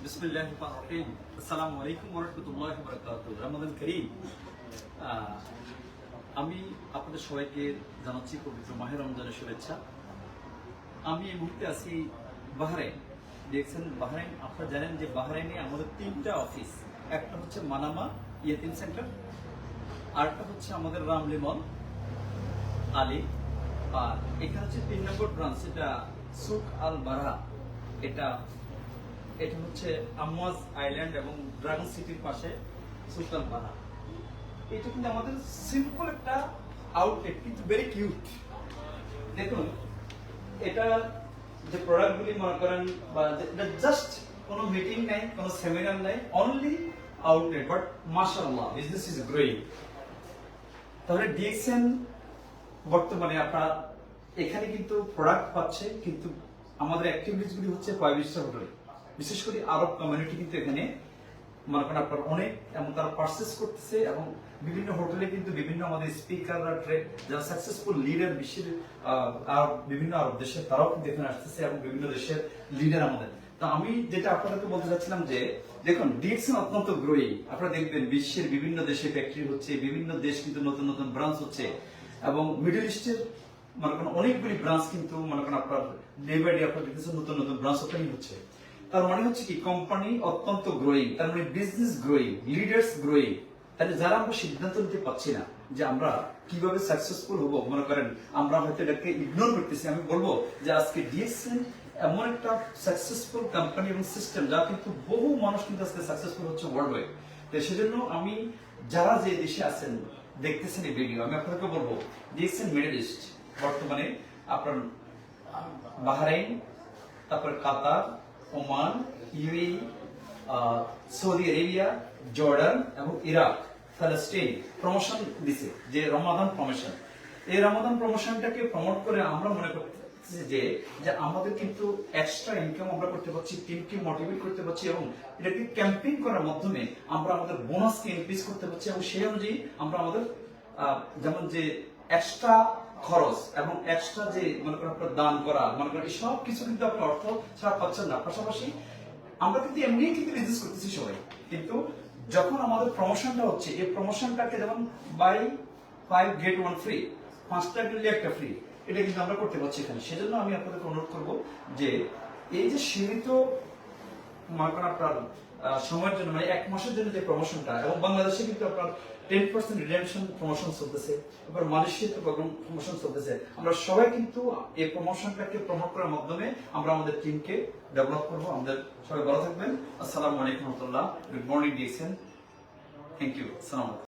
বিসমিল্লাহির-রহমানির-রহিম। আসসালামু আলাইকুম ওয়া রাহমাতুল্লাহি ওয়া বারাকাতুহু। রমাদান কারীম। আমি আপনাদের সবাইকে জানাচ্ছি পবিত্র মাহে রমজানের শুভেচ্ছা। আমি এই মুহূর্তে আছি বাহরাইন। দেখছেন বাহরাইন, আপনারা জানেন যে বাহরাইনে আমাদের 3টা অফিস। একটা হচ্ছে মানামা ইয়েতিম সেন্টার, আরেকটা হচ্ছে আমাদের রামলি মল আলী, আর এখানে হচ্ছে 3 নম্বর ব্রাঞ্চ, এটা সুক আল বারহা। এটা হচ্ছে আমওয়াজ আইল্যান্ড এবং ড্রাগন সিটির পাশে সুলতান পাড়া। এটা কিন্তু আমাদের সিম্পল একটা আউটলেট, কিন্তু ভেরি কিউট। দেখুন, এটা যে প্রোডাক্টগুলি মনে করেন বা এটা জাস্ট কোনো মিটিং নাই, কোনো সেমিনার নাই, অনলি আউটলেট, বাট মাশাআল্লাহ বিজনেস ইজ গ্রোয়িং। তাহলে ডিএক্সএন বর্তমানে আপনারা এখানে কিন্তু প্রোডাক্ট পাচ্ছে, কিন্তু আমাদের অ্যাক্টিভিটিসগুলি হচ্ছে 5 স্টার হোটেলে। বিশেষ করে আরব কমিউনিটি কিন্তু এখানে মনে করেন আপনার অনেক এবং তারা পারচেস করতেছে, এবং বিভিন্ন হোটেলে কিন্তু বিভিন্ন আমাদের স্পিকাররা যারা সাকসেসফুল লিডার বিশ্বের বিভিন্ন আরব দেশে, তারাও কিন্তু এখানে আসতেছে এবং বিভিন্ন দেশের লিডার আমাদের। তা আমি যেটা আপনাদেরকে বলতে চাচ্ছিলাম যে দেখুন, ডিএক্সএন অত্যন্ত গ্রোয়িং। আপনারা দেখবেন বিশ্বের বিভিন্ন দেশে ফ্যাক্টরি হচ্ছে, বিভিন্ন দেশ কিন্তু নতুন নতুন ব্রাঞ্চ হচ্ছে, এবং মিডল ইস্টের মনে করেন অনেকগুলি ব্রাঞ্চ কিন্তু মনে করেন আপনার ডে বাই ডে আপনার দেখতেছেন নতুন নতুন ব্রাঞ্চ ওপেনিং হচ্ছে। তার মানে হচ্ছে কি, কোম্পানি অত্যন্ত গ্রোয়িং, তার মানে বিজনেস গ্রোয়িং, লিডার্স গ্রোয়িং। তাহলে যারা আমরা সিদ্ধান্ত নিতে পারছি না যে আমরা কিভাবে সাকসেসফুল হবো, মনে করেন আমরা হয়তো এটাকে ইগনোর করতেছি, আমি বলবো যে আজকে ডিএক্সএন এমন একটা সাকসেসফুল কোম্পানি এবং সিস্টেম, যা কিন্তু বহু মানুষ কিন্তু আজকে সাকসেসফুল হচ্ছে ওয়ার্ল্ড ওয়াইড। তো সেজন্য আমি যারা যে দেশে আছেন দেখতেছেন এই ভিডিও, আমি আপনাদেরকে বলবো ডিএক্সএন মিডল ইস্ট বর্তমানে আপনার বাহরাইন, তারপর Qatar, Oman, UAE, Saudi Arabia, Jordan এবং ইরাক, ফিলিস্তিন প্রমোশন দিছে, যে রমাদান প্রমোশন। এই রমাদান প্রমোশনটাকে প্রমোট করে আমরা মনে করতেছি যে আমাদের কিন্তু এক্সট্রা ইনকাম আমরা করতে পারছি, টিমকে মোটিভেট করতে পারছি, এবং এটাকে ক্যাম্পেইন করার মাধ্যমে আমরা আমাদের বোনাসকে ইনক্রিজ করতে পারছি, এবং সেই অনুযায়ী আমরা আমাদের যেমন যে এক্সট্রা খরচ এবং এক্সট্রা যে মনে করেন আপনার দান করা, মনে করেন এই সব কিছু কিন্তু আপনি অর্থ ছাড়া পাচ্ছেন না। পাশাপাশি আমরা কিন্তু এমনি কিন্তু বিজনেস করতেছি সবাই, কিন্তু যখন আমাদের প্রমোশনটা হচ্ছে, এই প্রমোশনটাকে যেমন বাই 5 get 1 ফ্রি, 5টা কিনলে একটা ফ্রি, এটা কিন্তু আমরা করতে পারছি এখানে। সেজন্য আমি আপনাদেরকে অনুরোধ করবো যে এই যে সীমিত মনে করেন আপনার সময়ের জন্য, মানে 1 মাসের জন্য যে প্রমোশনটা, এবং বাংলাদেশে কিন্তু আপনার 10% রিডেমশন প্রমোশন চলতেছে, এবার মালয়েশিয়াতে প্রমোশন চলতেছে। আমরা সবাই কিন্তু এই প্রমোশনটাকে প্রমোট করার মাধ্যমে আমরা আমাদের টিমকে ডেভেলপ করবো। আমাদের সবাই ভালো থাকবেন। আসসালামু আলাইকুম ওয়া রাহমাতুল্লাহ। Good morning DXN. Thank you. আসসালামু আলাইকুম।